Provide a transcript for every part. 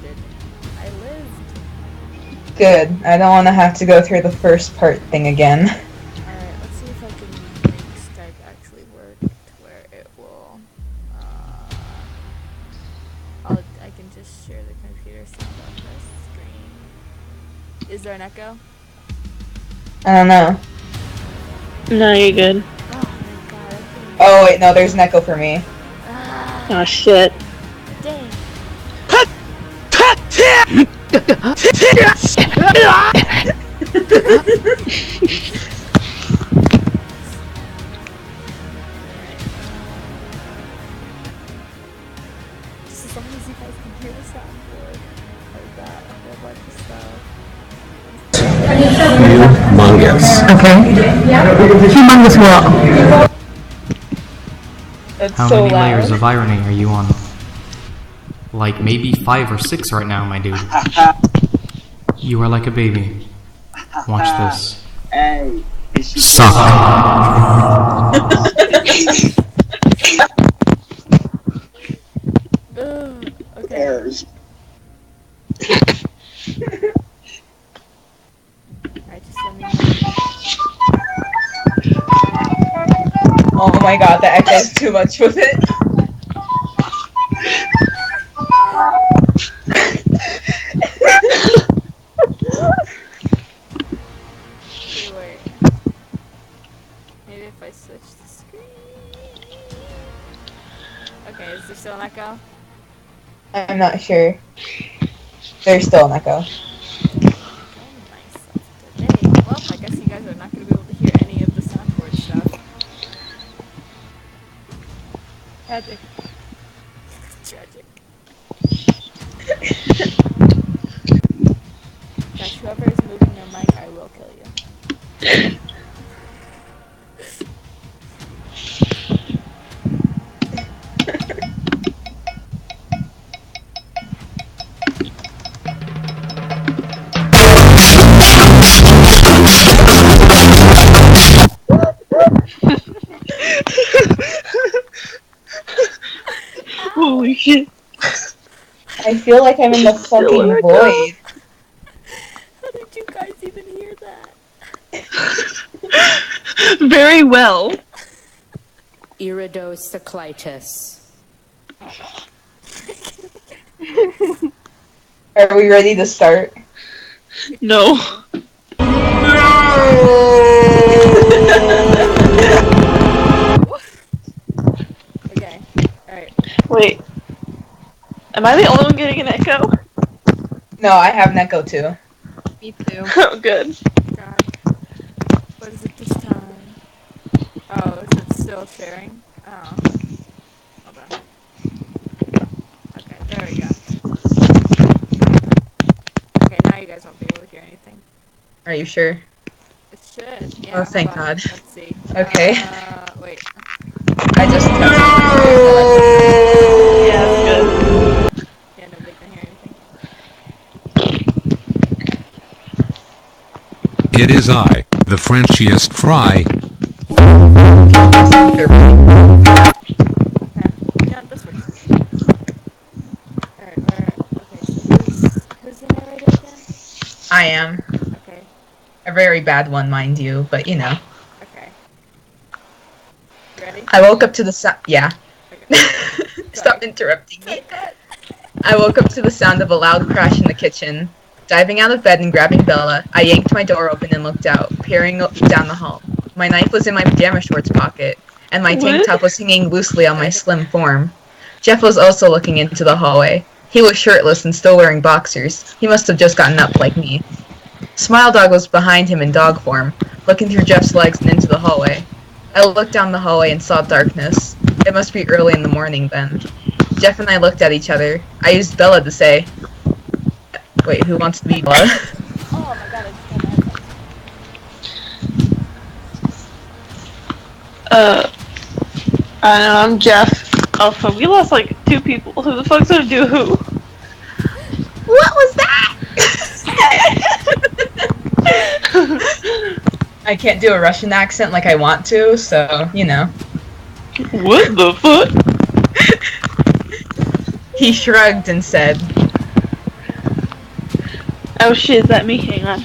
did. I lived. Good. I don't want to have to go through the first part thing again. Alright, let's see if I can make Skype actually work to where it will, I can just share the computer sound on this screen. Is there an echo? I don't know. No, you're good. Oh my god. Oh wait, no, there's an echo for me. Oh shit. Dang. Just as long as you guys can hear the soundboard. Like that, a whole bunch of stuff. Humongous. Okay. Humongous what? That's How so many loud. layers of irony are you on? Like maybe 5 or 6 right now, my dude. You are like a baby. Watch this. Hey. Suck. Okay. Airs. Alright, just let me know. Oh my god, the echo's too much with it. Okay, wait. Maybe if I switch the screen. Okay, is there still an echo? I'm not sure. There's still an echo. Nice. Hey, well, I guess you guys are not going to be able to hear any of the soundboard stuff. Tragic. Tragic. Gosh, whoever is moving their mic, I will kill you. Holy shit. I feel like I'm in the fucking void. How did you guys even hear that? Very well. Iridocyclitis. Are we ready to start? No. Okay, alright. Wait. Am I the only one getting an echo? No, I have an echo too. Me too. Oh, good. God. What is it this time? Oh, is it still sharing? Oh. Hold on. Okay, there we go. Okay, now you guys won't be able to hear anything. Are you sure? It should. Yeah, Oh, thank hold on. God. Let's see. Okay. Wait. I just Yeah, that's good. Yeah, nobody can hear anything. It is I, the Frenchiest fry. Okay. Yeah, this works. Alright, okay, so who's the narrator again? I am. Okay, A very bad one, mind you, but you know. okay. Ready? I woke up to the yeah. Okay. Stop interrupting me. I woke up to the sound of a loud crash in the kitchen. Diving out of bed and grabbing Bella, I yanked my door open and looked out, peering down the hall. My knife was in my pajama shorts pocket, and my tank top was hanging loosely on my slim form. Jeff was also looking into the hallway. He was shirtless and still wearing boxers. He must have just gotten up like me. Smile Dog was behind him in dog form, looking through Jeff's legs and into the hallway. I looked down the hallway and saw darkness. It must be early in the morning then. Jeff and I looked at each other. I used Bella to say, wait, who wants to be Bella? Oh my god, I just got my headphones. I don't know, I'm Jeff. Oh fuck, we lost like 2 people. Who the fuck's gonna do who? What was that? I can't do a Russian accent like I want to, so, you know. What the fuck? He shrugged and said, Oh shit, is that me? Hang on.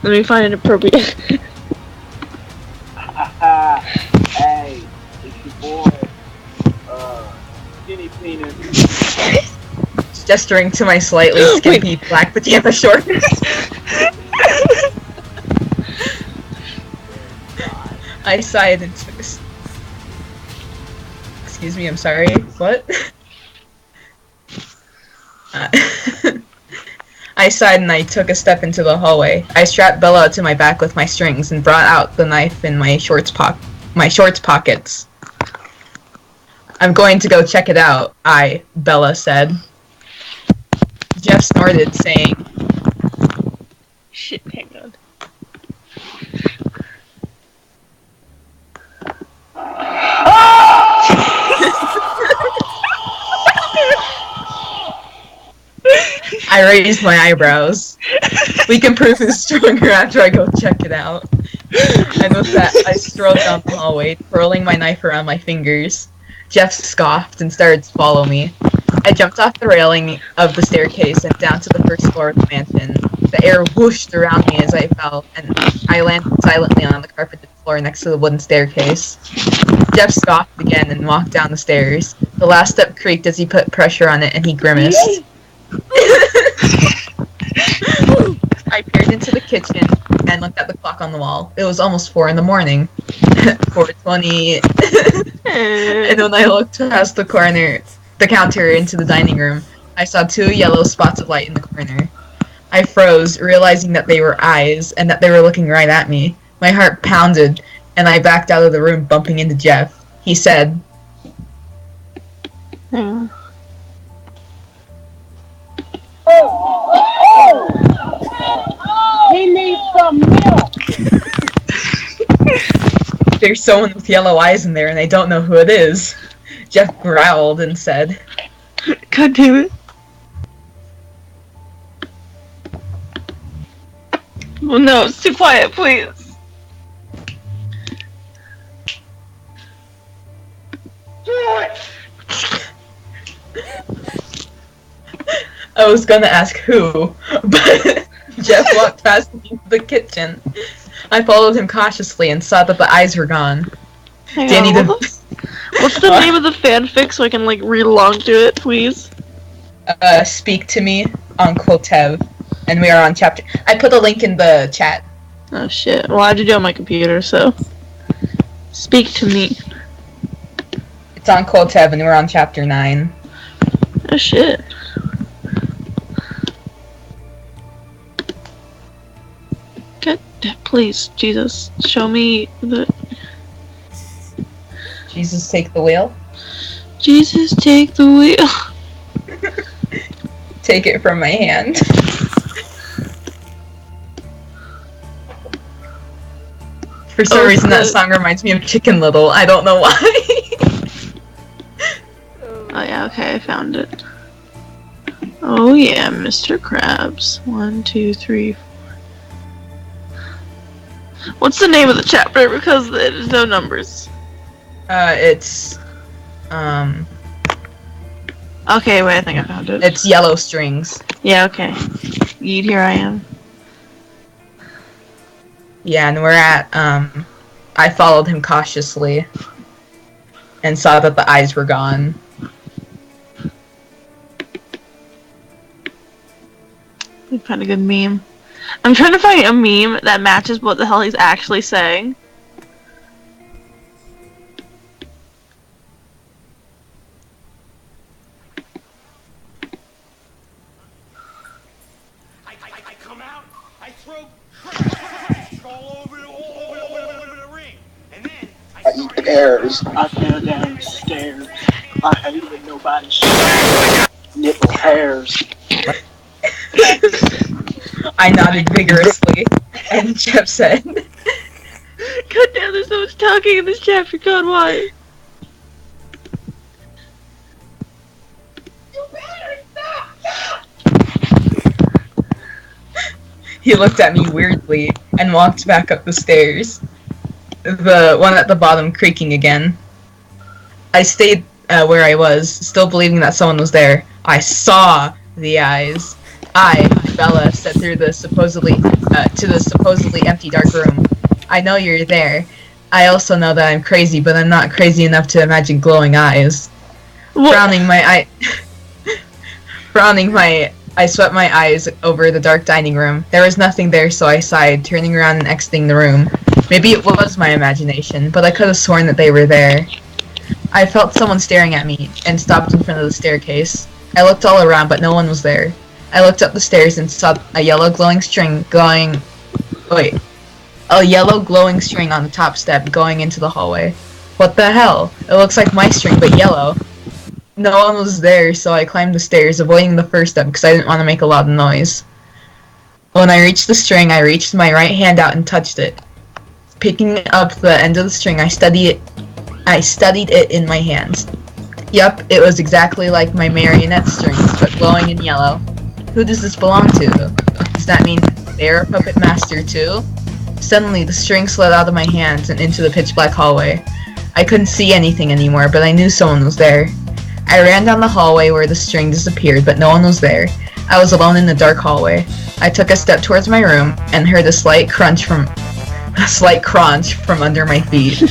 Let me find it appropriate. Hey, it's your boy, Skinny Penis. Gesturing to my slightly skimpy black pajama shorts. I sighed and took a... Excuse me, I'm sorry. What? I sighed and I took a step into the hallway. I strapped Bella to my back with my strings and brought out the knife in my shorts pockets. I'm going to go check it out, Bella said. Jeff snorted, saying, Shit, hang on. I raised my eyebrows. We can prove who's stronger after I go check it out. And with that, I strolled down the hallway, twirling my knife around my fingers. Jeff scoffed and started to follow me. I jumped off the railing of the staircase and down to the first floor of the mansion. The air whooshed around me as I fell, and I landed silently on the carpeted floor next to the wooden staircase. Jeff scoffed again and walked down the stairs. The last step creaked as he put pressure on it, and he grimaced. I peered into the kitchen and looked at the clock on the wall. It was almost 4 in the morning. 4:20. And when I looked past the counter into the dining room, I saw 2 yellow spots of light in the corner. I froze, realizing that they were eyes and that they were looking right at me. My heart pounded, and I backed out of the room, bumping into Jeff. He said, He needs some milk. "There's someone with yellow eyes in there, and I don't know who it is." Jeff growled and said, God damn it. Well, no, it's too quiet, please. I was gonna ask who, but Jeff walked past me into the kitchen. I followed him cautiously and saw that the eyes were gone. Hang Danny on, what's the name of the fanfic so I can, like, read along to it, please? Speak to me on Quotev, and we are on chapter... I put a link in the chat. Oh shit, well I had to do it on my computer, so... Speak to me. It's on Quotev, and we're on chapter 9. Oh shit. God, please, Jesus, show me the... Jesus, take the wheel. Jesus, take the wheel. Take it from my hand. For some reason, that song reminds me of Chicken Little. I don't know why. Oh yeah, okay, I found it. Oh yeah, Mr. Krabs. 1, 2, 3, 4. What's the name of the chapter? Because there's no numbers. It's... Okay, wait, I think I found it. It's Yellow Strings. Yeah, okay. Yeet, here I am. Yeah, and we're at, I followed him cautiously and saw that the eyes were gone. We found a good meme. I'm trying to find a meme that matches what the hell he's actually saying. I come out, I throw crack all over the ring, and then I Eat pears. I fell down the stairs. I hate when nobody shares. Nipple hairs. I nodded vigorously, and Jeff said, God damn, there's so much talking in this chapter, God, why? He looked at me weirdly and walked back up the stairs, the one at the bottom creaking again. I stayed where I was, still believing that someone was there. I saw the eyes. I, Bella, said through the supposedly to the supposedly empty dark room. I know you're there. I also know that I'm crazy, but I'm not crazy enough to imagine glowing eyes. Frowning I swept my eyes over the dark dining room. There was nothing there, so I sighed, turning around and exiting the room. Maybe it was my imagination, but I could have sworn that they were there. I felt someone staring at me, and stopped in front of the staircase. I looked all around, but no one was there. I looked up the stairs and saw a yellow glowing string on the top step going into the hallway. What the hell? It looks like my string, but yellow. No one was there, so I climbed the stairs, avoiding the first step because I didn't want to make a loud noise. When I reached the string, I reached my right hand out and touched it. Picking up the end of the string, I studied it in my hands. Yup, it was exactly like my marionette strings, but glowing in yellow. Who does this belong to? Does that mean they're a puppet master too? Suddenly, the string slid out of my hands and into the pitch-black hallway. I couldn't see anything anymore, but I knew someone was there. I ran down the hallway where the string disappeared, but no one was there. I was alone in the dark hallway. I took a step towards my room and heard a slight crunch from under my feet.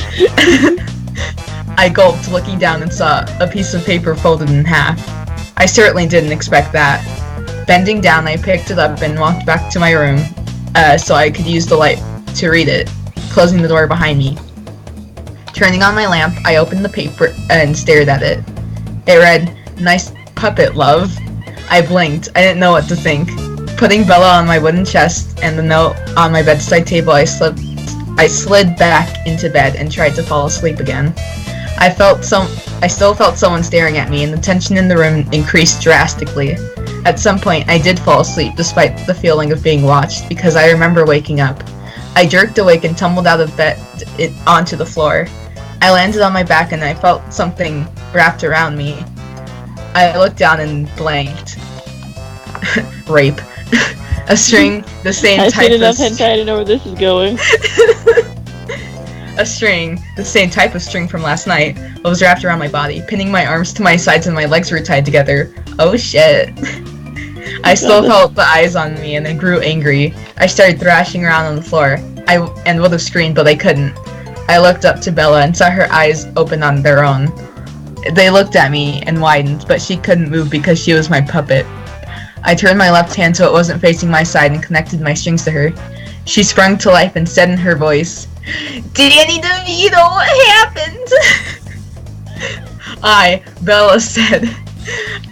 I gulped, looking down, and saw a piece of paper folded in half. I certainly didn't expect that. Bending down, I picked it up and walked back to my room, so I could use the light to read it, closing the door behind me. Turning on my lamp, I opened the paper and stared at it. It read, "Nice puppet, love." I blinked. I didn't know what to think. Putting Bella on my wooden chest and the note on my bedside table, I slid back into bed and tried to fall asleep again. I still felt someone staring at me, and the tension in the room increased drastically. At some point, I did fall asleep despite the feeling of being watched, because I remember waking up. I jerked awake and tumbled out of bed onto the floor. I landed on my back and I felt something wrapped around me. I looked down and blanked. Rape. A string, the same I've type seen enough of hentai to know where this is going. A string, the same type of string from last night, was wrapped around my body, pinning my arms to my sides and my legs were tied together. Oh shit. I still felt the eyes on me and I grew angry. I started thrashing around on the floor. I would have screamed, but I couldn't. I looked up to Bella and saw her eyes open on their own. They looked at me and widened, but she couldn't move because she was my puppet. I turned my left hand so it wasn't facing my side and connected my strings to her. She sprung to life and said in her voice, "Danny DeVito, what happened?" Bella said,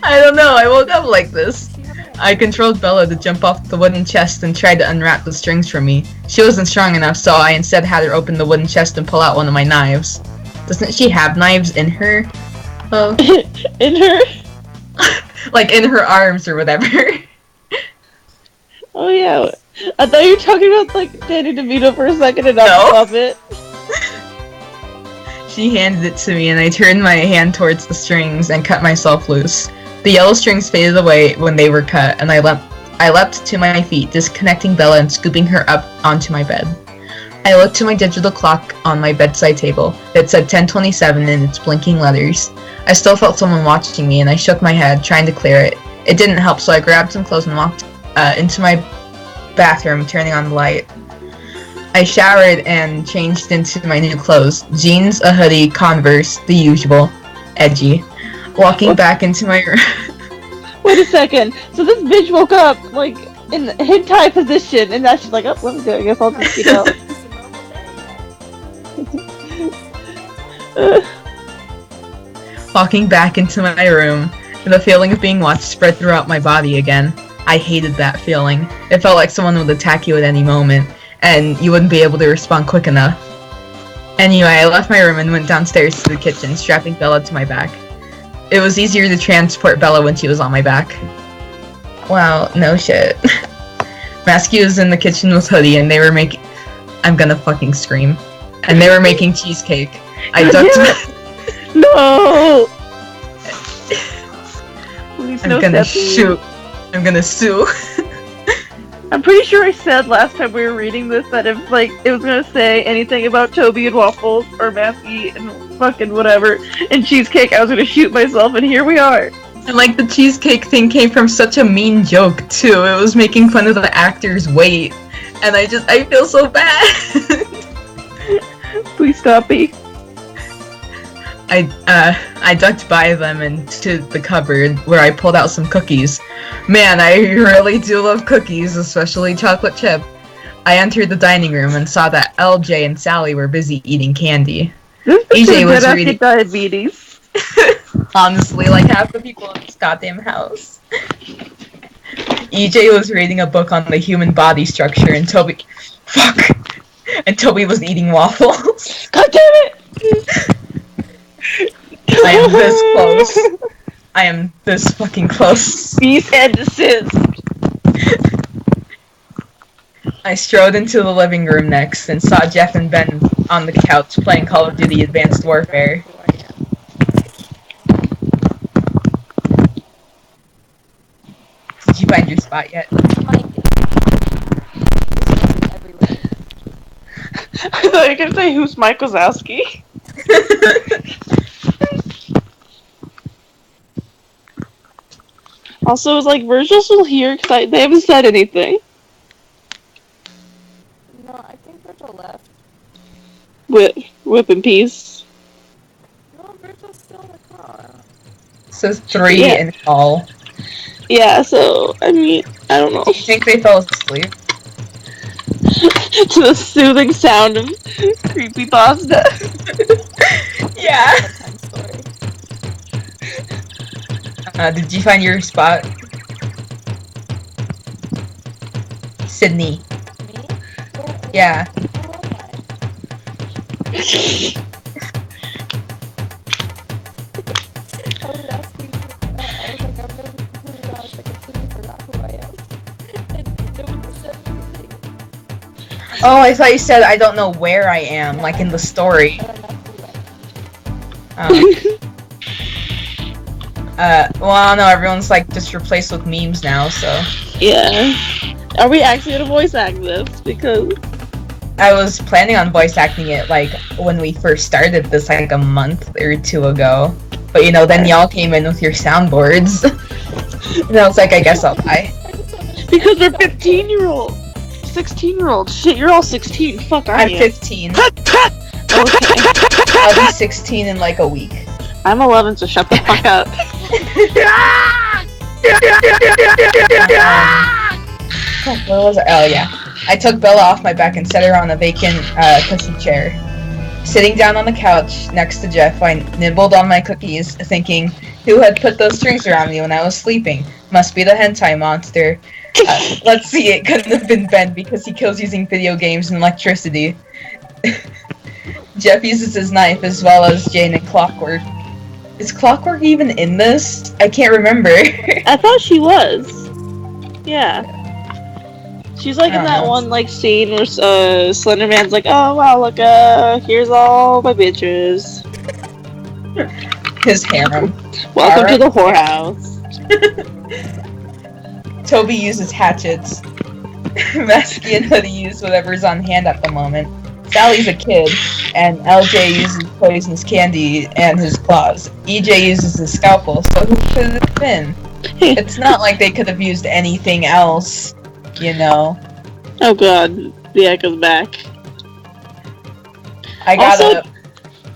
"I don't know, I woke up like this." I controlled Bella to jump off the wooden chest and tried to unwrap the strings from me. She wasn't strong enough, so I instead had her open the wooden chest and pull out one of my knives. Doesn't she have knives in her? Oh. In her? Like in her arms or whatever. Oh yeah. I thought you were talking about like Danny DeVito for a second and not No. the puppet. She handed it to me and I turned my hand towards the strings and cut myself loose. The yellow strings faded away when they were cut, and I leapt to my feet, disconnecting Bella and scooping her up onto my bed. I looked to my digital clock on my bedside table. It said 10:27 in its blinking letters. I still felt someone watching me, and I shook my head, trying to clear it. It didn't help, so I grabbed some clothes and walked into my bathroom, turning on the light. I showered and changed into my new clothes. Jeans, a hoodie, Converse, the usual. Edgy. Walking back into my room. Wait a second. So this bitch woke up like in the hentai position, and now she's like, "Oh, let me go. I guess I'll just get out." Walking back into my room, the feeling of being watched spread throughout my body again. I hated that feeling. It felt like someone would attack you at any moment, and you wouldn't be able to respond quick enough. Anyway, I left my room and went downstairs to the kitchen, strapping Bella to my back. It was easier to transport Bella when she was on my back. Wow, no shit. Masky was in the kitchen with Hoodie and they were making... I'm gonna fucking scream. And they were making cheesecake. I ducked... No! Please, no I'm gonna stepping. shoot. I'm gonna sue. I'm pretty sure I said last time we were reading this that if like it was gonna say anything about Toby and Waffles or Masky and fucking whatever and cheesecake, I was gonna shoot myself, and here we are. And like the cheesecake thing came from such a mean joke too. It was making fun of the actor's weight. And I feel so bad. Please stop me. I ducked by them into the cupboard where I pulled out some cookies. Man, I really do love cookies, especially chocolate chip. I entered the dining room and saw that LJ and Sally were busy eating candy. EJ was reading diabetes. Honestly, like half the people in this goddamn house. EJ was reading a book on the human body structure and Toby was eating waffles. God damn it! I am this close. I am this fucking close. Cease and desist. I strode into the living room next and saw Jeff and Ben on the couch playing Call of Duty Advanced Warfare. Did you find your spot yet? I thought you were gonna say, who's Mike Wazowski? Also, is like Virgil still here? Because they haven't said anything. No, I think Virgil left. Whip in peace. No, Virgil's still in the car. It says 3 in all. Yeah, so, I mean, I don't know. Do you think they fell asleep? To the soothing sound of creepypasta. Yeah. Bedtime story. Did you find your spot? Sydney. Me? Yeah. Who am I? I was asking, I was like, I've never who you are. I was like, I completely forgot who I am. And nobody said anything. Oh, I thought you said I don't know where I am, like in the story. I don't know who I am. Well, I don't know, everyone's like just replaced with memes now, so. Yeah. Are we actually gonna voice act this? Because I was planning on voice acting it like when we first started this like a month or 2 ago. But you know, then y'all came in with your soundboards. And I was like, I guess I'll buy. because we're 15-year-old, 16-year-old. Shit, you're all 16. Fuck, I'm you? 15. Okay. I'll be 16 in like a week. I'm 11, so shut the fuck up. Where was it? Oh yeah. I took Bella off my back and set her on a vacant cushy chair. Sitting down on the couch next to Jeff, I nibbled on my cookies, thinking, who had put those strings around me when I was sleeping? Must be the hentai monster. Let's see, it couldn't have been Ben because he kills using video games and electricity. Jeff uses his knife as well as Jane and Clockwork. Is Clockwork even in this? I can't remember. I thought she was. Yeah. She's like in that one like scene where Slender Man's like, oh wow, look, here's all my bitches. His harem. Welcome to the whorehouse. Toby uses hatchets. Masky and Hoodie use whatever's on hand at the moment. Sally's a kid, and LJ uses poisonous candy and his claws. EJ uses his scalpel, so who could it have been? It's not like they could have used anything else, you know. Oh god, the echo's back. I gotta... Also,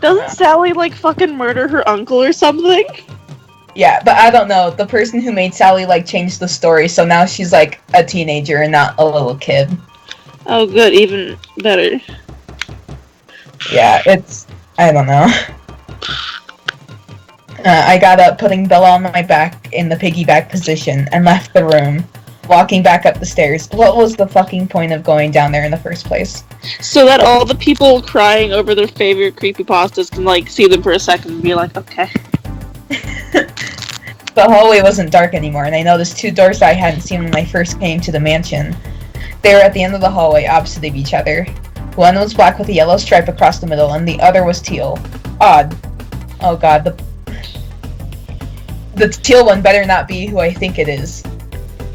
doesn't Sally like fucking murder her uncle or something? Yeah, but I don't know. The person who made Sally like changed the story, so now she's like a teenager and not a little kid. Oh good, even better. Yeah, it's... I don't know. I got up, putting Bella on my back in the piggyback position, and left the room. Walking back up the stairs. What was the fucking point of going down there in the first place? So that all the people crying over their favorite creepypastas can like see them for a second and be like, okay. The hallway wasn't dark anymore, and I noticed 2 doors that I hadn't seen when I first came to the mansion. They were at the end of the hallway, opposite of each other. One was black with a yellow stripe across the middle, and the other was teal. Odd. Oh god, the teal one better not be who I think it is.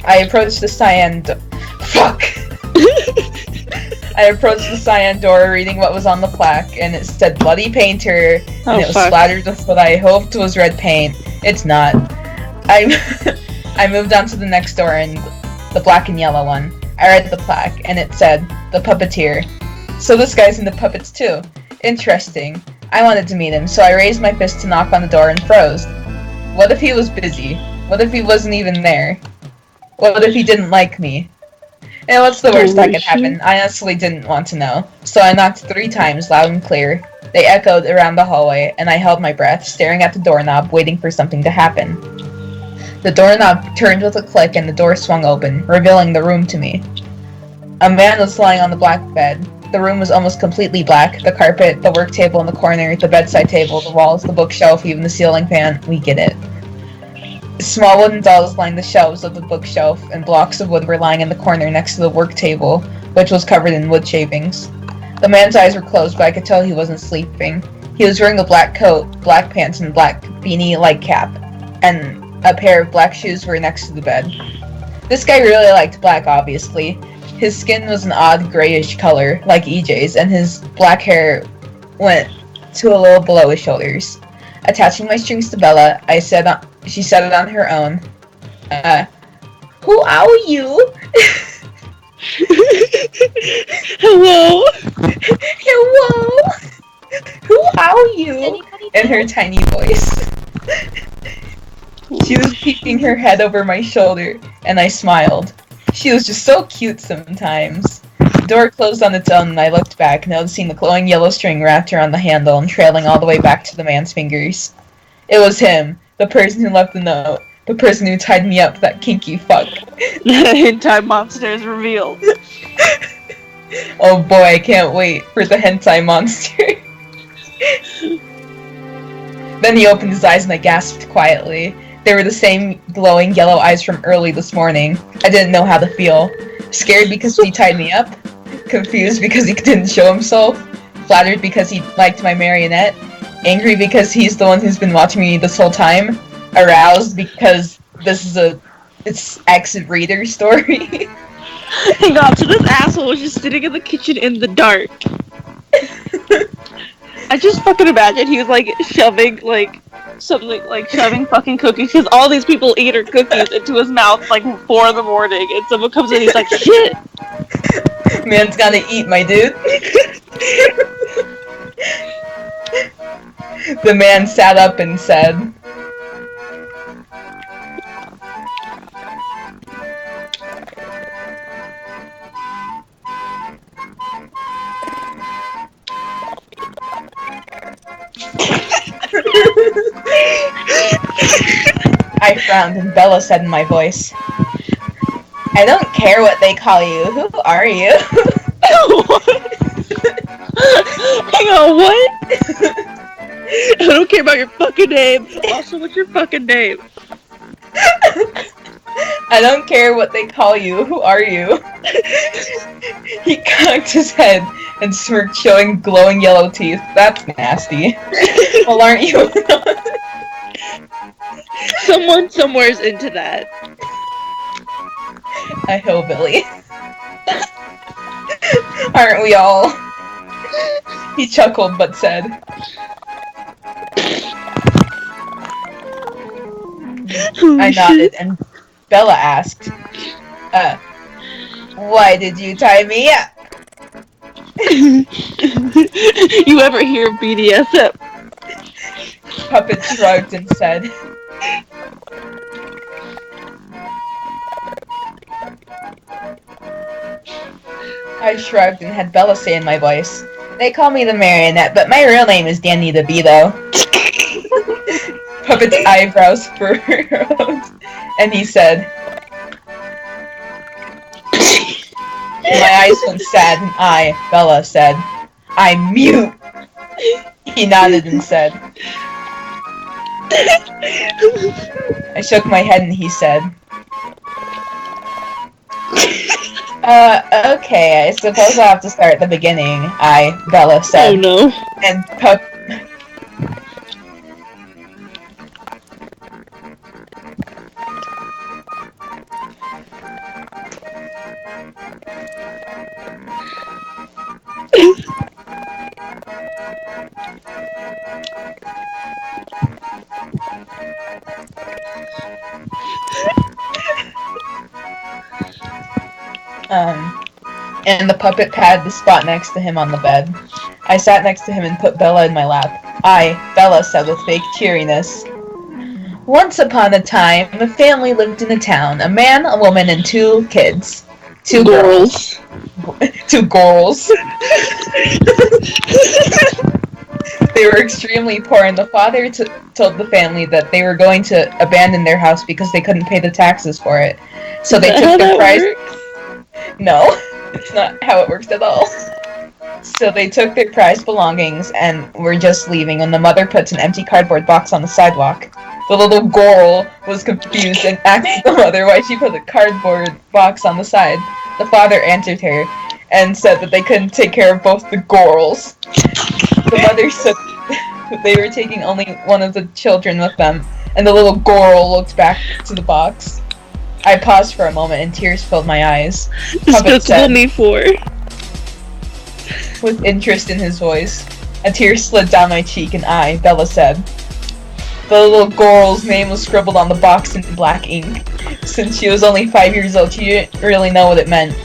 I approached the cyan Fuck! I approached the cyan door, reading what was on the plaque, and it said Bloody Painter, and it was splattered with what I hoped was red paint. It's not. I moved on to the next door and the black and yellow one. I read the plaque and it said, "The Puppeteer." So this guy's into puppets too. Interesting. I wanted to meet him, so I raised my fist to knock on the door and froze. What if he was busy? What if he wasn't even there? What if he didn't like me? And what's the worst that could happen? I honestly didn't want to know. So I knocked 3 times, loud and clear. They echoed around the hallway, and I held my breath, staring at the doorknob, waiting for something to happen. The doorknob turned with a click and the door swung open, revealing the room to me. A man was lying on the black bed. The room was almost completely black. The carpet, the work table in the corner, the bedside table, the walls, the bookshelf, even the ceiling fan. We get it. Small wooden dolls lined the shelves of the bookshelf, and blocks of wood were lying in the corner next to the work table, which was covered in wood shavings. The man's eyes were closed, but I could tell he wasn't sleeping. He was wearing a black coat, black pants, and black beanie-like cap, and a pair of black shoes were next to the bed. This guy really liked black, obviously. His skin was an odd grayish color, like EJ's, and his black hair went to a little below his shoulders. Attaching my strings to Bella, she said it on her own. Who are you? Hello? Hello? Who are you? In her tiny voice. She was peeking her head over my shoulder, and I smiled. She was just so cute sometimes. The door closed on its own, and I looked back, noticing the glowing yellow string wrapped around the handle and trailing all the way back to the man's fingers. It was him, the person who left the note, the person who tied me up, that kinky fuck. The hentai monster is revealed. Oh boy, I can't wait for the hentai monster. Then he opened his eyes and I gasped quietly. They were the same glowing yellow eyes from early this morning. I didn't know how to feel. Scared because he tied me up, confused because he didn't show himself, flattered because he liked my marionette, angry because he's the one who's been watching me this whole time, aroused because this is it's exit reader story. Hang on, so this asshole was just sitting in the kitchen in the dark. I just fucking imagine he was like shoving shoving fucking cookies, because all these people eat her cookies into his mouth like 4 in the morning, and someone comes in and he's like, shit! Man's gotta eat, my dude. The man sat up and said, I frowned and Bella said in my voice, "I don't care what they call you. Who are you?" Hang on, what? I don't care about your fucking name. Also, what's your fucking name? I don't care what they call you. Who are you? He cocked his head and smirked, showing glowing yellow teeth. That's nasty. Well, aren't you? Someone somewhere's into that. A hillbilly. Aren't we all? He chuckled but said, I nodded and Bella asked, why did you tie me up? You ever hear of BDSM? Puppet shrugged and said, I shrugged and had Bella say in my voice, they call me the marionette, but my real name is Danny Devito. Puppet's eyebrows furrowed, and he said, my eyes went sad, and I, Bella, said, I'm mute. He nodded and said, I shook my head and he said, okay, I suppose I'll have to start at the beginning, Bella said. Oh no. And And the puppet patted the spot next to him on the bed. I sat next to him and put Bella in my lap. Bella said with fake cheeriness. Once upon a time, a family lived in a town. A man, a woman, and 2 kids. 2 girls. 2 girls. They were extremely poor, and the father told the family that they were going to abandon their house because they couldn't pay the taxes for it. So they took their prize. No, it's not how it works at all. So they took their prized belongings and were just leaving when the mother puts an empty cardboard box on the sidewalk. The little girl was confused and asked the mother why she put a cardboard box on the side. The father answered her and said that they couldn't take care of both the girls. The mother said they were taking only one of the children with them, and the little girl looked back to the box. I paused for a moment and tears filled my eyes. Puppet said, me for. with interest in his voice. A tear slid down my cheek and Bella said. The little girl's name was scribbled on the box in black ink. Since she was only 5 years old, she didn't really know what it meant.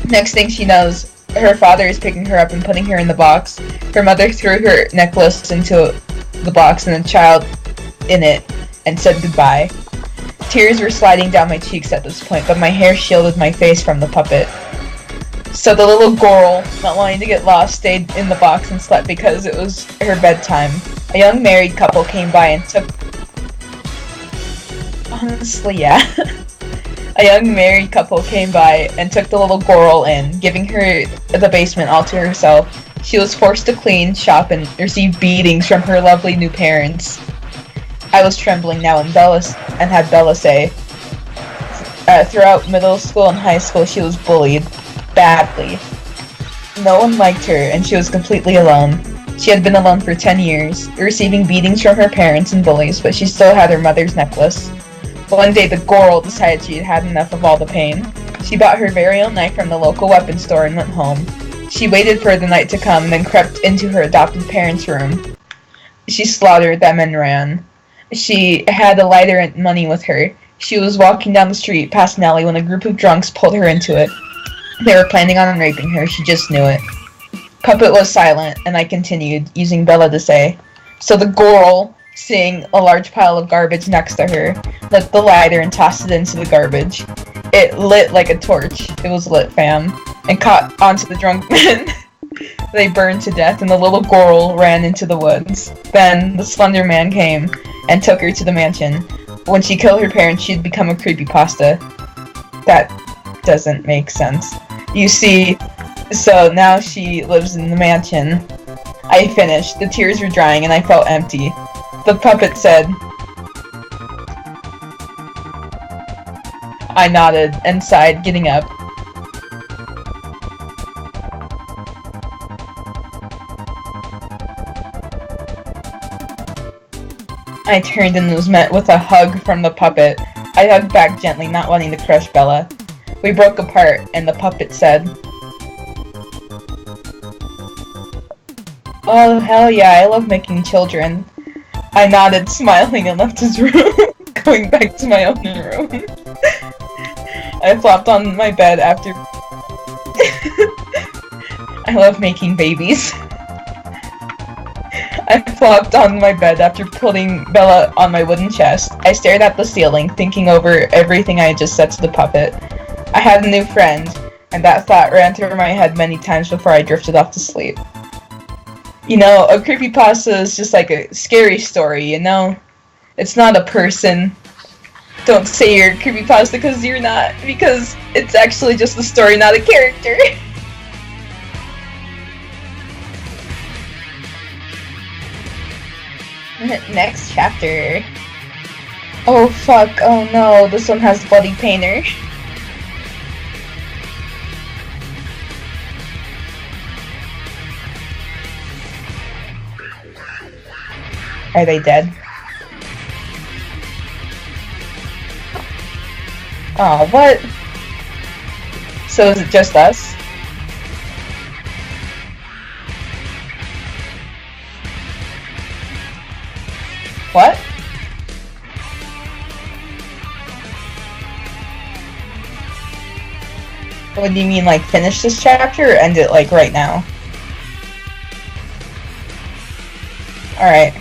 Next thing she knows, her father is picking her up and putting her in the box. Her mother threw her necklace into the box and the child in it and said goodbye. Tears were sliding down my cheeks at this point, but my hair shielded my face from the puppet. So the little girl, not wanting to get lost, stayed in the box and slept because it was her bedtime. A young married couple came by and took... Honestly, yeah. A young married couple came by and took the little girl in, giving her the basement all to herself. She was forced to clean, shop, and receive beatings from her lovely new parents. I was trembling now and had Bella say, throughout middle school and high school she was bullied. Badly. No one liked her, and she was completely alone. She had been alone for 10 years, receiving beatings from her parents and bullies, but she still had her mother's necklace. One day, the girl decided she had had enough of all the pain. She bought her very own knife from the local weapons store and went home. She waited for the night to come, then crept into her adopted parents' room. She slaughtered them and ran. She had a lighter and money with her. She was walking down the street past an alley when a group of drunks pulled her into it. They were planning on raping her, she just knew it. Puppet was silent, and I continued, using Bella to say, so the girl, seeing a large pile of garbage next to her, lit the lighter and tossed it into the garbage. It lit like a torch, it was lit, fam, and caught onto the drunk men. They burned to death, and the little girl ran into the woods. Then, the slender man came and took her to the mansion. When she killed her parents, she'd become a creepypasta. That doesn't make sense. You see, so now she lives in the mansion. I finished. The tears were drying and I felt empty. The puppet said. I nodded and sighed, getting up. I turned and was met with a hug from the puppet. I hugged back gently, not wanting to crush Bella. We broke apart, and the puppet said, oh, hell yeah, I love making children. I nodded, smiling, and left his room, going back to my own room. I flopped on my bed after... I love making babies. I flopped on my bed after putting Bella on my wooden chest. I stared at the ceiling, thinking over everything I had just said to the puppet. I had a new friend, and that thought ran through my head many times before I drifted off to sleep. You know, a creepypasta is just like a scary story, you know? It's not a person. Don't say you're a creepypasta because you're not, because it's actually just a story, not a character. Next chapter. Oh fuck, oh no, this one has Bloody Painter. Are they dead? Oh, what? So is it just us? What? What do you mean, like, finish this chapter or end it, like, right now? Alright.